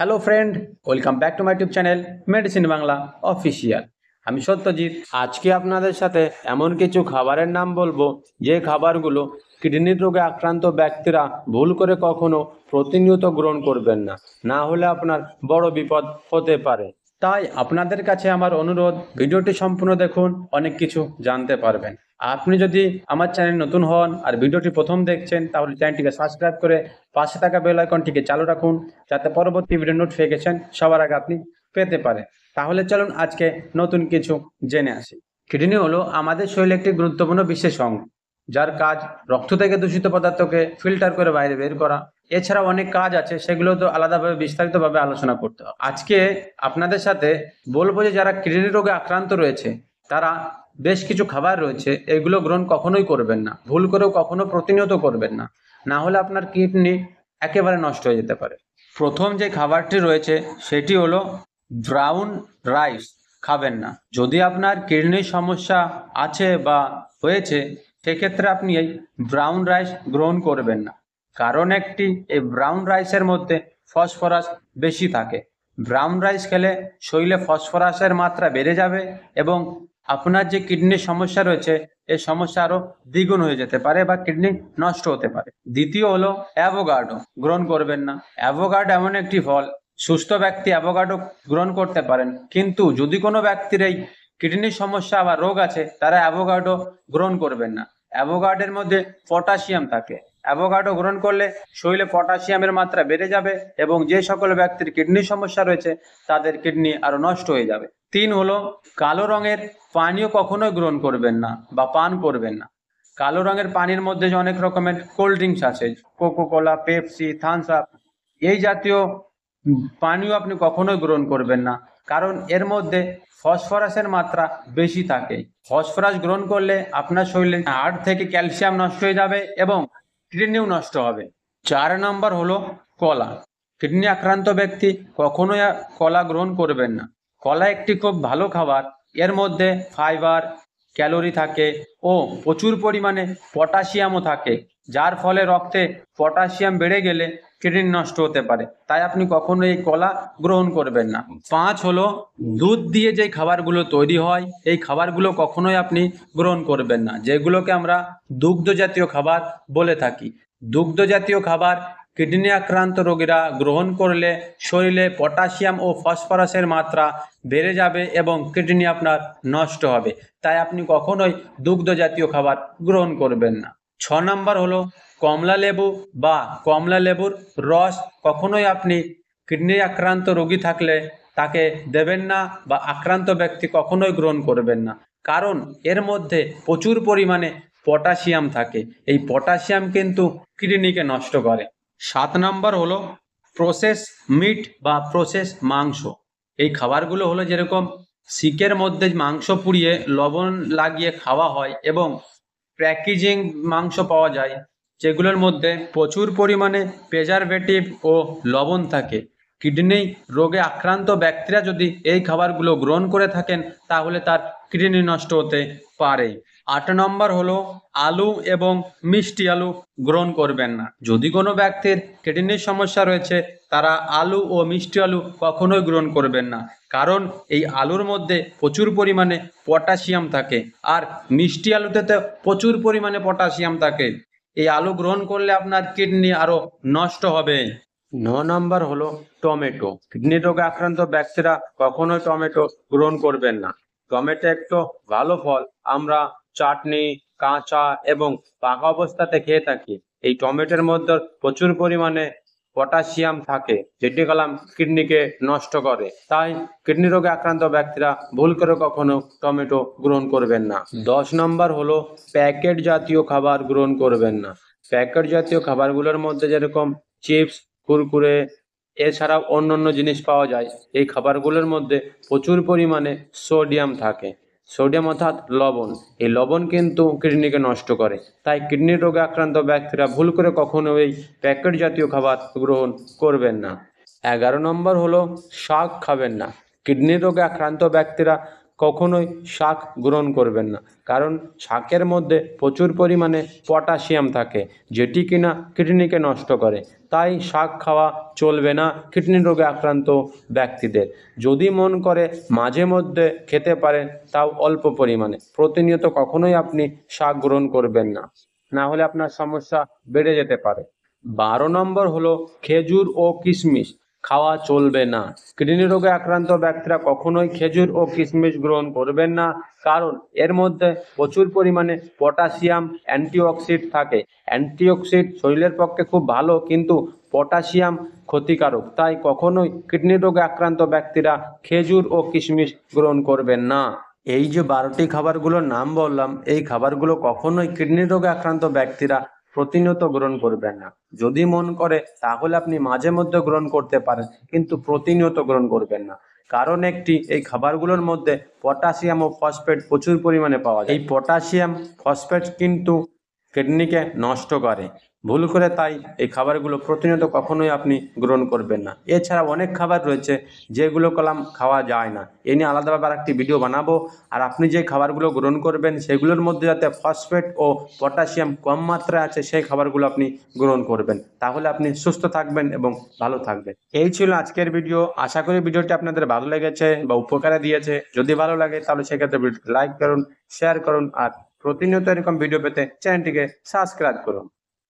Hello friend, welcome back to my YouTube channel medicine Bangla official. আমি সত্যজিৎ। আজকে আপনাদের সাথে এমন কিছু খাবারের নাম বলবো যে খাবারগুলো কিডনির রোগে আক্রান্ত ব্যক্তিরা ভুল করে কখনো প্রতিনিয়ত গ্রহণ করবেন না, না হলে আপনার বড় বিপদ হতে পারে। তাই আপনাদের কাছে আমার অনুরোধ, ভিডিওটি সম্পূর্ণ দেখুন, অনেক কিছু জানতে পারবেন। আপনি যদি আমার চ্যানেল নতুন হন আর ভিডিওটি প্রথম দেখছেন, তাহলে চ্যানেলটিকে সাবস্ক্রাইব করে পাশে থাকা বেল আইকনটিকে চালু রাখুন, যাতে পরবর্তী ভিডিও নোটিফিকেশন সবার আগে আপনি পেতে পারেন। তাহলে চলুন আজকে নতুন কিছু জেনে আসি। কিডনি হলো আমাদের শরীরে একটি গুরুত্বপূর্ণ বিশেষ অঙ্গ, যার কাজ রক্ত থেকে দূষিত পদার্থকে ফিল্টার করে বাইরে বের করা। এছাড়াও অনেক কাজ আছে, সেগুলো তো আলাদাভাবে বিস্তারিতভাবে আলোচনা করতে হবে। আজকে আপনাদের সাথে বলবো যে যারা কিডনি রোগে আক্রান্ত রয়েছে, তারা বেশ কিছু খাবার রয়েছে, এগুলো গ্রহণ কখনোই করবেন না, ভুল করেও কখনো প্রতিনিয়ত করবেন না, না হলে আপনার কিডনি একেবারে নষ্ট হয়ে যেতে পারে। প্রথম যে খাবারটি রয়েছে সেটি হলো ব্রাউন রাইস। খাবেন না। যদি আপনার কিডনির সমস্যা আছে বা হয়েছে, সেক্ষেত্রে আপনি এই ব্রাউন রাইস গ্রহণ করবেন না। কারণ এই ব্রাউন রাইসের মধ্যে ফসফরাস বেশি থাকে। ব্রাউন রাইস খেলে শরীরে ফসফরাসের মাত্রা বেড়ে যাবে এবং আপনার যে কিডনির সমস্যা রয়েছে, এই সমস্যা আরো দ্বিগুণ হয়ে যেতে পারে বা কিডনি নষ্ট হতে পারে। দ্বিতীয় হলো অ্যাভোকাডো গ্রহণ করবেন না। অ্যাভোকাডো এমন একটি ফল, সুস্থ ব্যক্তি অ্যাভোকাডো গ্রহণ করতে পারেন, কিন্তু যদি কোনো ব্যক্তির এই কিডনির সমস্যা বা রোগ আছে, তারা অ্যাভোকাডো গ্রহণ করবেন না। অ্যাভোকাডোর মধ্যে পটাশিয়াম থাকে। অ্যাভোকাডো গ্রহণ করলে শরীরে পটাশিয়ামের মাত্রা বেড়ে যাবে এবং যে সকল ব্যক্তির কিডনির সমস্যা রয়েছে, তাদের কিডনি আরো নষ্ট হয়ে যাবে। 3 হলো কালো রঙের পানীয় কখনোই গ্রহণ করবেন না বা পান করবেন না। কালো রঙের পানির মধ্যে যে অনেক রকমের কোল্ড ড্রিঙ্কস আছে, কোকোকোলা, পেপসি, থামস আপ, এই জাতীয় পানীয় আপনি কখনোই গ্রহণ করবেন না, কারণ এর মধ্যে ফসফরাসের মাত্রা বেশি থাকে। ফসফরাস গ্রহণ করলে আপনার শরীরে হাড় থেকে ক্যালসিয়াম নষ্ট হয়ে যাবে এবং কিডনিও নষ্ট হবে। 4 নম্বর হলো কলা। কিডনি আক্রান্ত ব্যক্তি কখনোই কলা গ্রহণ করবেন না। কলা একটি খুব ভালো খাবার। এর মধ্যে ফাইবার, ক্যালোরি থাকে ও প্রচুর পরিমাণে পটাশিয়ামও থাকে, যার ফলে রক্তে পটাশিয়াম বেড়ে গেলে কিডনি নষ্ট হতে পারে। তাই আপনি কখনো এই কলা গ্রহণ করবেন না। 5 হলো দুধ দিয়ে যে খাবারগুলো তৈরি হয়, এই খাবারগুলো কখনোই আপনি গ্রহণ করবেন না, যেগুলোকে আমরা দুগ্ধ জাতীয় খাবার বলে থাকি। দুগ্ধ জাতীয় খাবার কিডনি আক্রান্ত রোগীরা গ্রহণ করলে শরীরে পটাশিয়াম ও ফসফরাসের মাত্রা বেড়ে যাবে এবং কিডনি আপনার নষ্ট হবে। তাই আপনি কখনোই দুগ্ধ জাতীয় খাবার গ্রহণ করবেন না। 6 নম্বর হলো কমলা লেবু বা কমলা লেবুর রস কখনোই আপনি কিডনি আক্রান্ত রোগী থাকলে তাকে দেবেন না বা আক্রান্ত ব্যক্তি কখনোই গ্রহণ করবেন না, কারণ এর মধ্যে প্রচুর পরিমাণে পটাশিয়াম থাকে। এই পটাশিয়াম কিন্তু কিডনিকে নষ্ট করে। 7 নম্বর হলো প্রসেস মিট বা প্রসেস মাংস। এই খাবারগুলো হলো যেরকম শিকের মধ্যে মাংস পুড়িয়ে লবণ লাগিয়ে খাওয়া হয় এবং প্যাকেজিং মাংস পাওয়া যায়, যেগুলোর মধ্যে প্রচুর পরিমাণে প্রিজারভেটিভ ও লবণ থাকে। কিডনি রোগে আক্রান্ত ব্যক্তিরা যদি এই খাবারগুলো গ্রহণ করে থাকেন, তাহলে তার কিডনি নষ্ট হতে পারে। 8 নম্বর হলো আলু এবং মিষ্টি আলু গ্রহণ করবেন না। যদি কোনো ব্যক্তির কিডনির সমস্যা রয়েছে, তারা আলু ও মিষ্টি আলু কখনোই গ্রহণ করবেন না, কারণ এই আলুর মধ্যে প্রচুর পরিমাণে পটাশিয়াম থাকে আর মিষ্টি আলুতে তো প্রচুর পরিমাণে পটাশিয়াম থাকে। এই আলু গ্রহণ করলে আপনার কিডনি আরো নষ্ট হবে। 9 নম্বর হলো টমেটো। কিডনি রোগে আক্রান্ত ব্যক্তিরা কখনোই টমেটো গ্রহণ করবেন না। টমেটো একটু ভালো ফল, আমরা চাটনি, কাঁচা এবং পাকা অবস্থাতে খেয়ে থাকি। এই টমেটোর মধ্যে প্রচুর পরিমাণে পটাশিয়াম থাকে, যেটি কলাম কিডনিকে নষ্ট করে। তাই কিডনি রোগে আক্রান্ত ব্যক্তিরা ভুল করে কখনো টমেটো গ্রহণ করবেন না। 10 নম্বর হলো প্যাকেট জাতীয় খাবার গ্রহণ করবেন না। প্যাকেট জাতীয় খাবারগুলোর মধ্যে যেরকম চিপস, কুরকুরে, এছাড়াও অন্যান্য জিনিস পাওয়া যায়। এই খাবারগুলোর মধ্যে প্রচুর পরিমাণে সোডিয়াম থাকে। সোডিয়াম অর্থাৎ লবণ। এই লবণ কিন্তু কিডনিকে নষ্ট করে। তাই কিডনির রোগে আক্রান্ত ব্যক্তিরা ভুল করে কখনো এই প্যাকেট জাতীয় খাবার গ্রহণ করবেন না। 11 নম্বর হলো শাক খাবেন না। কিডনির রোগে আক্রান্ত ব্যক্তিরা কখনোই শাক গ্রহণ করবেন না, কারণ শাকের মধ্যে প্রচুর পরিমাণে পটাশিয়াম থাকে, যেটি কিনা কিডনিকে নষ্ট করে। তাই শাক খাওয়া চলবে না কিডনি রোগে আক্রান্ত ব্যক্তিদের। যদি মন করে মাঝে মধ্যে খেতে পারেন, তাও অল্প পরিমাণে। প্রতিনিয়ত কখনোই আপনি শাক গ্রহণ করবেন না, না হলে আপনার সমস্যা বেড়ে যেতে পারে। 12 নম্বর হলো খেজুর ও কিশমিশ খাওয়া চলবে না। কিডনি রোগে আক্রান্ত ব্যক্তিরা কখনোই খেজুর ও কিশমিশ গ্রহণ করবেন না, কারণ এর মধ্যে প্রচুর পরিমাণে পটাশিয়াম অ্যান্টিঅক্সিডেন্ট থাকে। অ্যান্টিঅক্সিডেন্ট শরীরের পক্ষে খুব ভালো, কিন্তু পটাশিয়াম ক্ষতিকারক। তাই কখনোই কিডনি রোগে আক্রান্ত ব্যক্তিরা খেজুর ও কিশমিশ গ্রহণ করবেন না। এই যে 12টি খাবারগুলোর নাম বললাম, এই খাবারগুলো কখনোই কিডনি রোগে আক্রান্ত ব্যক্তিরা প্রতিনিয়ত গ্রহণ করবেন না। যদি মন করে তাহলে আপনি মাঝে মধ্যে গ্রহণ করতে পারেন, কিন্তু প্রতিনিয়ত গ্রহণ করবেন না। কারণ এই খাবারগুলোর মধ্যে পটাশিয়াম ও ফসফেট প্রচুর পরিমাণে পাওয়া যায়। এই পটাশিয়াম ফসফেট কিন্তু কিডনিকে নষ্ট করে। ভুল করে তাই এই খাবারগুলো প্রতিনিয়ত কখনোই আপনি গ্রহণ করবেন না। এছাড়া অনেক খাবার রয়েছে যেগুলো খাওয়া যায় না। এ নিয়ে আলাদাভাবে আরেকটি ভিডিও বানাবো। আর আপনি যে খাবারগুলো গ্রহণ করবেন সেগুলোর মধ্যে যাতে ফসফেট ও পটাশিয়াম কম মাত্রায় আছে সেই খাবারগুলো আপনি গ্রহণ করবেন, তাহলে আপনি সুস্থ থাকবেন এবং ভালো থাকবেন। এই ছিল আজকের ভিডিও। আশা করি ভিডিওটি আপনাদের ভালো লেগেছে বা উপকারে দিয়েছে। যদি ভালো লাগে তাহলে সেক্ষেত্রে ভিডিওটি লাইক করুন, শেয়ার করুন, আর প্রতিনিয়ত এরকম ভিডিও পেতে চ্যানেলটিকে সাবস্ক্রাইব করুন।